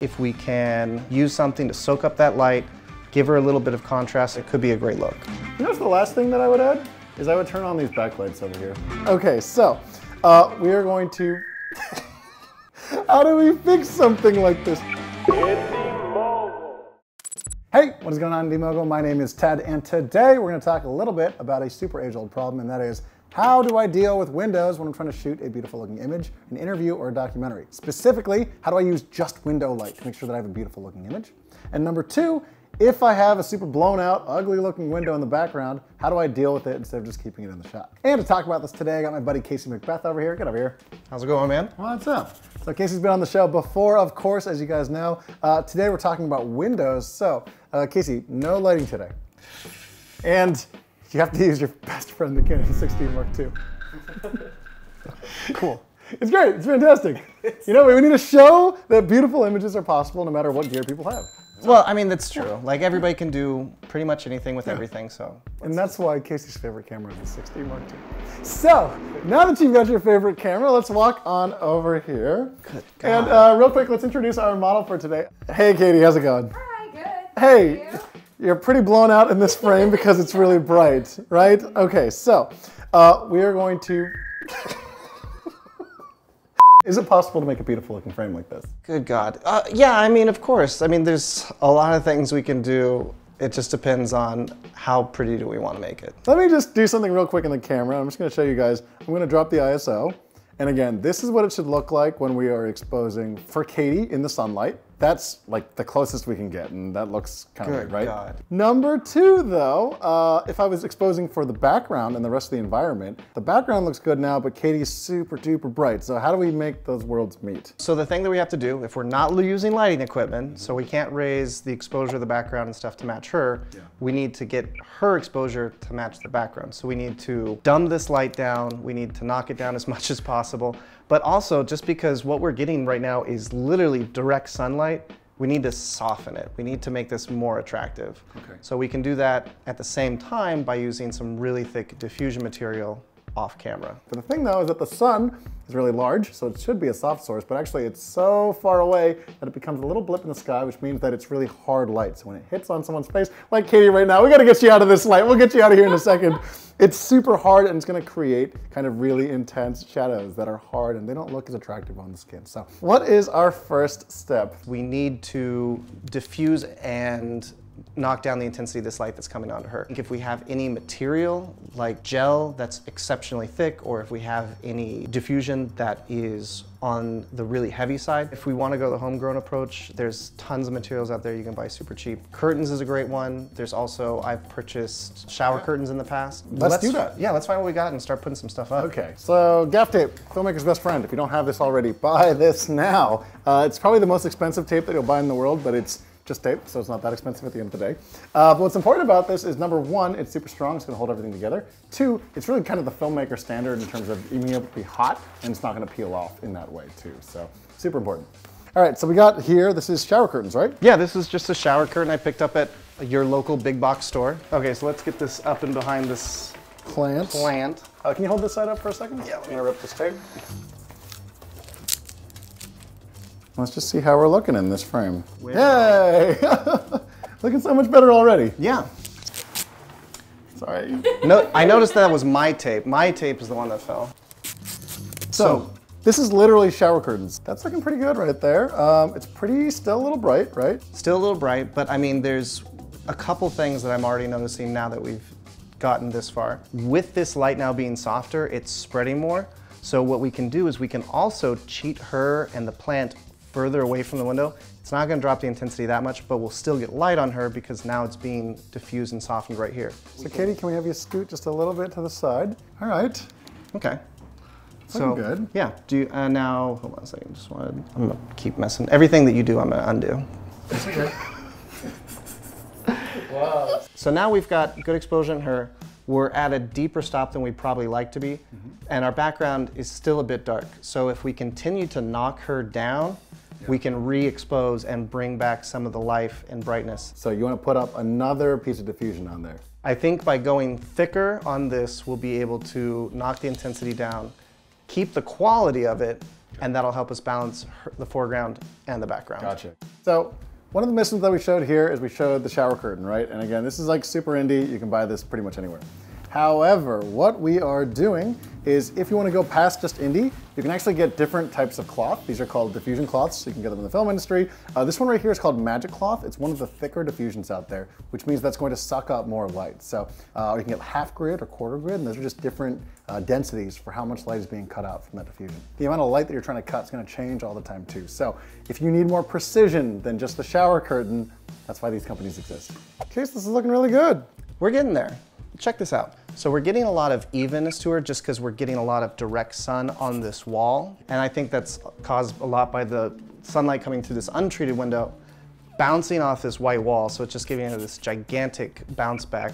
If we can use something to soak up that light, give her a little bit of contrast, it could be a great look. You know what's the last thing that I would add? Is I would turn on these backlights over here. Okay, so we are going to... How do we fix something like this? Hey, what is going on, Indy Mogul? My name is Ted, and today we're going to talk a little bit about a super age-old problem, and that is, how do I deal with windows when I'm trying to shoot a beautiful looking image, an interview, or a documentary? Specifically, how do I use just window light to make sure that I have a beautiful looking image? And number two, if I have a super blown out, ugly looking window in the background, how do I deal with it instead of just keeping it in the shot? And to talk about this today, I got my buddy Casey McBeath over here. Get over here. How's it going, man? What's up? So Casey's been on the show before, of course, as you guys know. Today we're talking about windows. So Casey, no lighting today. And you have to use your best friend, the Canon 16 Mark II. Cool. It's great, it's fantastic. You know, we need to show that beautiful images are possible no matter what gear people have. Well, I mean, that's true. Like, everybody can do pretty much anything with everything, so. And that's why Casey's favorite camera is the 16 Mark II. So, now that you've got your favorite camera, let's walk on over here. Good God. And real quick, let's introduce our model for today. Hey, Katie, how's it going? Hi, good. Hey, you're pretty blown out in this frame because it's really bright, right? Okay, so we are going to... Is it possible to make a beautiful looking frame like this? Good God. Yeah, I mean, of course. I mean, there's a lot of things we can do. It just depends on how pretty do we want to make it. Let me just do something real quick in the camera. I'm just going to show you guys. I'm going to drop the ISO. And again, this is what it should look like when we are exposing for Katie in the sunlight. That's like the closest we can get, and that looks kind of weird, right? God. Number two, though, if I was exposing for the background and the rest of the environment, the background looks good now, but Katie's super duper bright. So how do we make those worlds meet? So the thing that we have to do, if we're not using lighting equipment, so we can't raise the exposure of the background and stuff to match her, we need to get her exposure to match the background. So we need to dumb this light down, we need to knock it down as much as possible. But also, just because what we're getting right now is literally direct sunlight, we need to soften it. We need to make this more attractive. Okay. So we can do that at the same time by using some really thick diffusion material off camera. But the thing though is that the sun is really large, so it should be a soft source, but actually it's so far away that it becomes a little blip in the sky, which means that it's really hard light. So when it hits on someone's face, like Katie right now, we gotta get you out of this light. We'll get you out of here in a second. It's super hard and it's gonna create kind of really intense shadows that are hard and they don't look as attractive on the skin. So what is our first step? We need to diffuse and knock down the intensity of this light that's coming onto her. If we have any material like gel that's exceptionally thick, or if we have any diffusion that is on the really heavy side, if we want to go the homegrown approach, there's tons of materials out there you can buy super cheap. Curtains is a great one. There's also, I've purchased shower curtains in the past. Let's do that. Yeah, let's find what we got and start putting some stuff up. Okay, so gaff tape, filmmaker's best friend. If you don't have this already, buy this now. It's probably the most expensive tape that you'll buy in the world, but it's just tape, so it's not that expensive at the end of the day. But what's important about this is, number one, it's super strong, it's gonna hold everything together. Two, it's really kind of the filmmaker standard in terms of being able to be hot, and it's not gonna peel off in that way too, so super important. All right, so we got here, this is shower curtains, right? Yeah, this is just a shower curtain I picked up at your local big box store. Okay, so let's get this up and behind this Plant. Can Can you hold this side up for a second? Yeah, I'm gonna rip this tape. Let's just see how we're looking in this frame. Yay! Looking so much better already. Yeah. Sorry. No, I noticed that was my tape. My tape is the one that fell. So this is literally shower curtains. That's looking pretty good right there. It's pretty still a little bright, right? Still a little bright, but I mean, there's a couple things that I'm already noticing now that we've gotten this far. With this light now being softer, it's spreading more. So what we can do is we can also cheat her and the plant further away from the window. It's not going to drop the intensity that much, but we'll still get light on her because now it's being diffused and softened right here. So Katie, can we have you scoot just a little bit to the side? All right. Okay. Looking good. Yeah. Do you, now, hold on a second. I'm gonna keep messing. Everything that you do, I'm gonna undo. It's okay. Wow. So now we've got good exposure in her. We're at a deeper stop than we'd probably like to be, and our background is still a bit dark. So if we continue to knock her down, we can re-expose and bring back some of the life and brightness. So you want to put up another piece of diffusion on there? I think by going thicker on this, we'll be able to knock the intensity down, keep the quality of it, and that'll help us balance the foreground and the background. Gotcha. So one of the missions that we showed here is we showed the shower curtain, right? And again, this is like super indie. You can buy this pretty much anywhere. However, what we are doing is if you want to go past just indie, you can actually get different types of cloth. These are called diffusion cloths, so you can get them in the film industry. This one right here is called magic cloth. It's one of the thicker diffusions out there, which means that's going to suck up more light. So you can get half grid or quarter grid, and those are just different densities for how much light is being cut out from that diffusion. The amount of light that you're trying to cut is going to change all the time too. So if you need more precision than just the shower curtain, that's why these companies exist. Case, this is looking really good. We're getting there. Check this out. So we're getting a lot of evenness to her just because we're getting a lot of direct sun on this wall. And I think that's caused a lot by the sunlight coming through this untreated window, bouncing off this white wall. So it's just giving her this gigantic bounce back.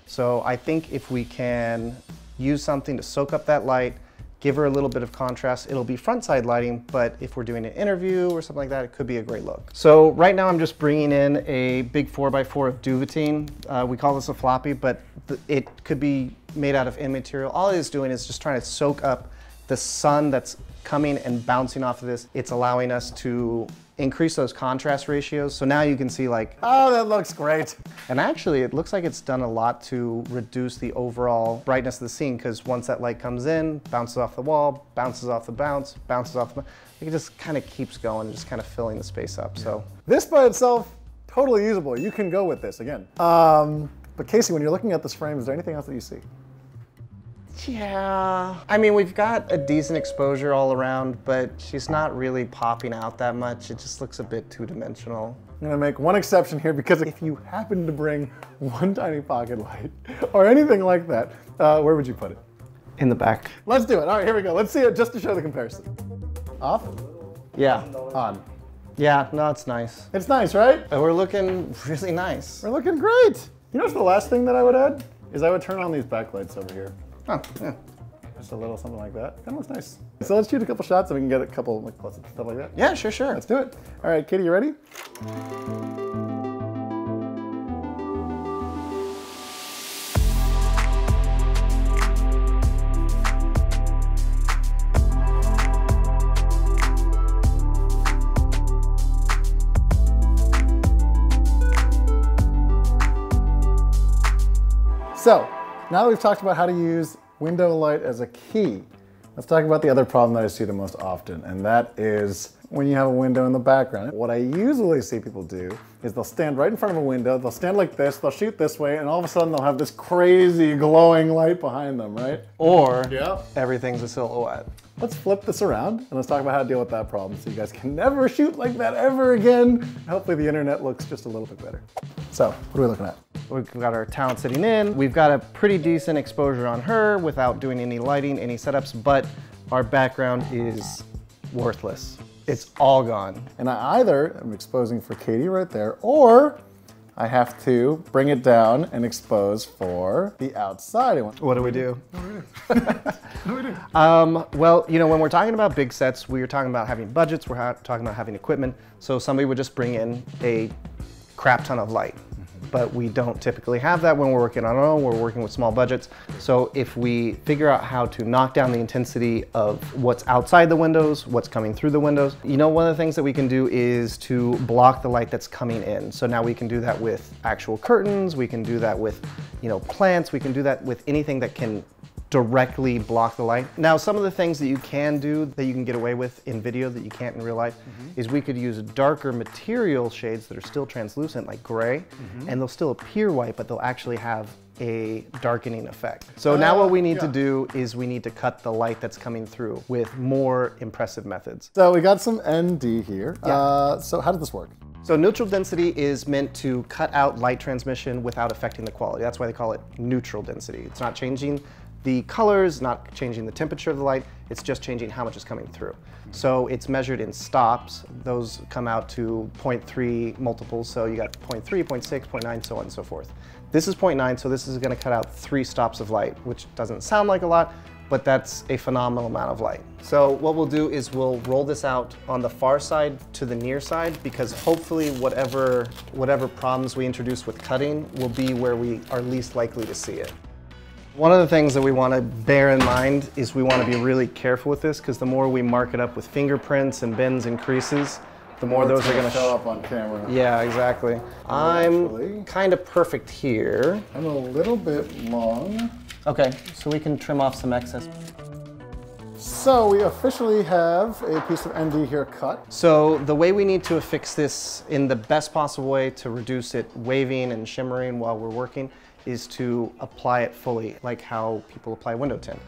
So I think if we can use something to soak up that light, give her a little bit of contrast, it'll be front side lighting, but if we're doing an interview or something like that, it could be a great look. So right now I'm just bringing in a big 4x4 of Duvetyne. We call this a Floppy, but it could be made out of Indy material. All it is doing is just trying to soak up the sun that's coming and bouncing off of this. It's allowing us to increase those contrast ratios. So now you can see like, oh, that looks great. And actually it looks like it's done a lot to reduce the overall brightness of the scene, because once that light comes in, bounces off the wall, bounces off the bounce, bounces off the, it just kind of keeps going, just kind of filling the space up. Yeah. So this by itself, totally usable. You can go with this again. But Casey, when you're looking at this frame, is there anything else that you see? Yeah, I mean, we've got a decent exposure all around, but she's not really popping out that much. It just looks a bit two-dimensional. I'm gonna make one exception here, because if you happen to bring one tiny pocket light or anything like that, where would you put it? In the back. Let's do it. All right, here we go. Let's see it just to show the comparison. Off? Yeah. On. Yeah, no, it's nice. It's nice, right? We're looking really nice. We're looking great. You know what's the last thing that I would add? Is I would turn on these backlights over here. Oh, yeah. Just a little something like that. Kind of looks nice. So let's shoot a couple shots and we can get a couple like stuff like that. Yeah, sure. Let's do it. All right, Katie, you ready? So, now that we've talked about how to use window light as a key, let's talk about the other problem that I see the most often, and that is when you have a window in the background. What I usually see people do is they'll stand right in front of a window, they'll stand like this, they'll shoot this way, and all of a sudden they'll have this crazy glowing light behind them, right? Or everything's a silhouette. Let's flip this around and let's talk about how to deal with that problem so you guys can never shoot like that ever again. Hopefully the internet looks just a little bit better. So, what are we looking at? We've got our talent sitting in. We've got a pretty decent exposure on her without doing any lighting, any setups, but our background is worthless. It's all gone. And I either am exposing for Katie right there, or I have to bring it down and expose for the outside. What do we do? Well, you know, when we're talking about big sets, we're talking about having budgets, we're talking about having equipment. So somebody would just bring in a crap ton of light. But we don't typically have that when we're working on our own. We're working with small budgets. So if we figure out how to knock down the intensity of what's outside the windows, what's coming through the windows, you know, one of the things that we can do is to block the light that's coming in. So now we can do that with actual curtains. We can do that with, you know, plants. We can do that with anything that can directly block the light. Now, some of the things that you can do that you can get away with in video that you can't in real life is we could use darker material shades that are still translucent, like gray, and they'll still appear white, but they'll actually have a darkening effect. So now what we need to do is we need to cut the light that's coming through with more impressive methods. So we got some ND here. So how does this work? So neutral density is meant to cut out light transmission without affecting the quality. That's why they call it neutral density. It's not changing the colors, not changing the temperature of the light, it's just changing how much is coming through. So it's measured in stops. Those come out to 0.3 multiples, so you got 0.3, 0.6, 0.9, so on and so forth. This is 0.9, so this is gonna cut out 3 stops of light, which doesn't sound like a lot, but that's a phenomenal amount of light. So what we'll do is we'll roll this out on the far side to the near side, because hopefully whatever problems we introduce with cutting will be where we are least likely to see it. One of the things that we want to bear in mind is we want to be really careful with this, because the more we mark it up with fingerprints and bends and creases, the more those are going to show up on camera. Yeah, exactly. I'm kind of perfect here. I'm a little bit long. Okay, so we can trim off some excess. So we officially have a piece of ND here cut. So the way we need to affix this in the best possible way to reduce it waving and shimmering while we're working is to apply it fully, like how people apply window tint.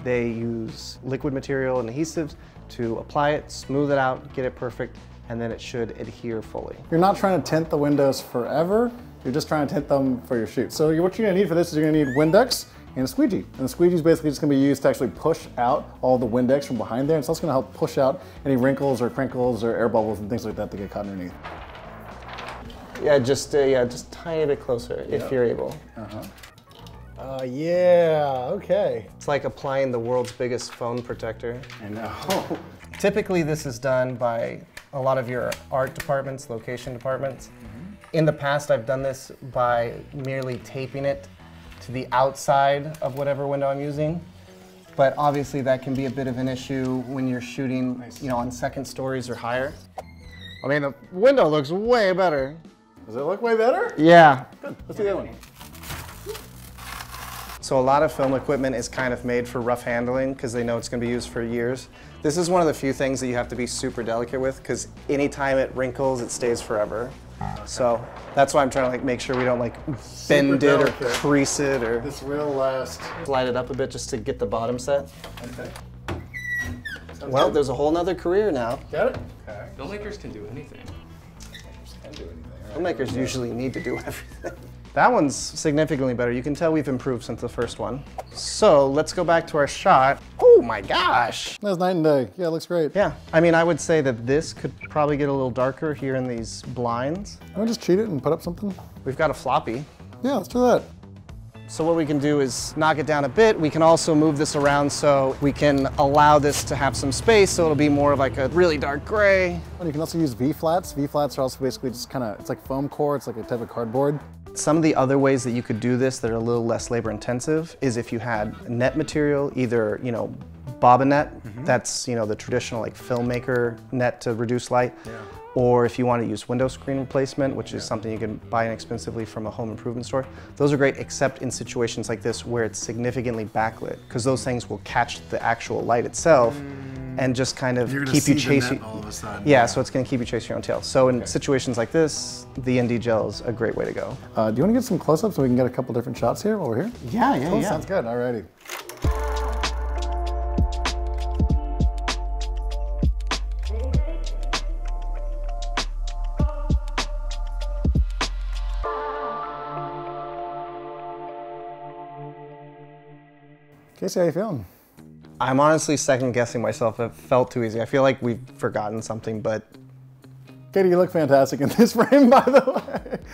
They use liquid material and adhesives to apply it, smooth it out, get it perfect, and then it should adhere fully. You're not trying to tint the windows forever, you're just trying to tint them for your shoot. So what you're gonna need for this is you're gonna need Windex and a squeegee. And the squeegee is basically just gonna be used to actually push out all the Windex from behind there. It's also gonna help push out any wrinkles or crinkles or air bubbles and things like that get caught underneath. Yeah, just tiny bit closer if you're able. Yeah, okay. It's like applying the world's biggest phone protector. I know. Typically this is done by a lot of your art departments, location departments. In the past I've done this by merely taping it to the outside of whatever window I'm using. But obviously that can be a bit of an issue when you're shooting, you know, on second stories or higher. I mean, the window looks way better. Does it look way better? Yeah. Good, let's do that one. So a lot of film equipment is kind of made for rough handling because they know it's going to be used for years. This is one of the few things that you have to be super delicate with, because anytime it wrinkles, it stays forever. So that's why I'm trying to make sure we don't bend it or crease it or this will last. Slide it up a bit just to get the bottom set. Okay. Well, there's a whole nother career now. Got it? Okay. Filmmakers can do anything. Filmmakers usually need to do everything. That one's significantly better. You can tell we've improved since the first one. So let's go back to our shot. Oh my gosh. That's night and day. Yeah, it looks great. Yeah, I mean, I would say that this could probably get a little darker here in these blinds. Can we just cheat it and put up something? We've got a floppy. Yeah, let's do that. So what we can do is knock it down a bit. We can also move this around so we can allow this to have some space, so it'll be more of like a really dark gray. And you can also use V-flats. V-flats are also basically just kind of, it's like foam core, it's like a type of cardboard. Some of the other ways that you could do this that are a little less labor intensive is if you had net material, either, you know, bobbinet, that's, you know, the traditional like filmmaker net to reduce light. Yeah. Or if you want to use window screen replacement, which is something you can buy inexpensively from a home improvement store. Those are great, except in situations like this where it's significantly backlit, because those things will catch the actual light itself and just kind of keep you chasing. All of a sudden. Yeah, so it's going to keep you chasing your own tail. So in situations like this, the Indy gel is a great way to go. Do you want to get some close-ups so we can get a couple different shots here while we're here? Yeah, yeah, Cool, yeah. sounds good, alrighty. Casey, how you feeling? I'm honestly second guessing myself. It felt too easy. I feel like we've forgotten something, but. Katie, you look fantastic in this frame, by the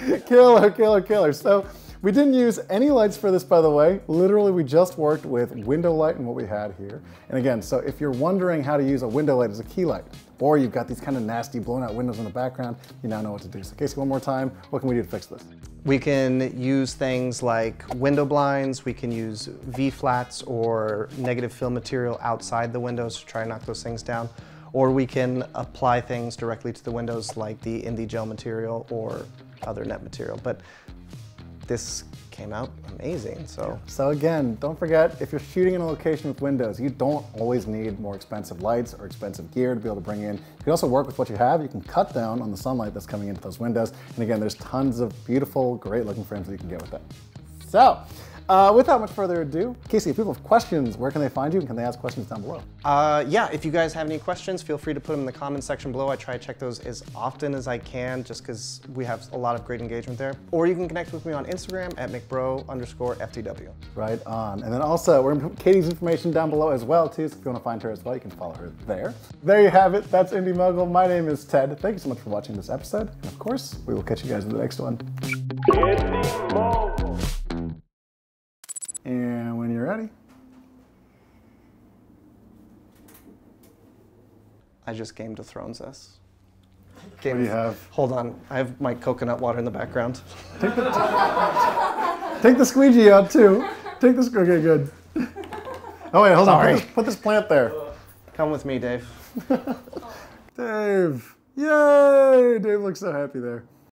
way. Killer, killer, killer. So we didn't use any lights for this, by the way. Literally, we just worked with window light and what we had here. And again, so if you're wondering how to use a window light as a key light, or you've got these kind of nasty blown out windows in the background, you now know what to do. So Casey, one more time, what can we do to fix this? We can use things like window blinds, we can use V-flats or negative film material outside the windows to try and knock those things down. Or we can apply things directly to the windows like the Indy gel material or other net material. But this came out amazing, so. So again, don't forget, if you're shooting in a location with windows, you don't always need more expensive lights or expensive gear to be able to bring in. You can also work with what you have. You can cut down on the sunlight that's coming into those windows. And again, there's tons of beautiful, great looking frames that you can get with that. So, without much further ado, Casey, if people have questions, where can they find you and can they ask questions down below? Yeah, if you guys have any questions, feel free to put them in the comments section below. I try to check those as often as I can just because we have a lot of great engagement there. Or you can connect with me on Instagram at McBro_FTW. Right on. And then also, we're going to put Katie's information down below as well, too, so if you want to find her as well, you can follow her there. There you have it. That's Indy Mogul. My name is Ted. Thank you so much for watching this episode. And of course, we will catch you guys in the next one. Indy Mogul. And when you're ready. I just Game of Thrones us. What do you have? Hold on, I have my coconut water in the background. Take the squeegee out too. Take this. Okay, good. Oh wait, hold Sorry. on. Put this plant there. Come with me, Dave. Dave. Yay! Dave looks so happy there.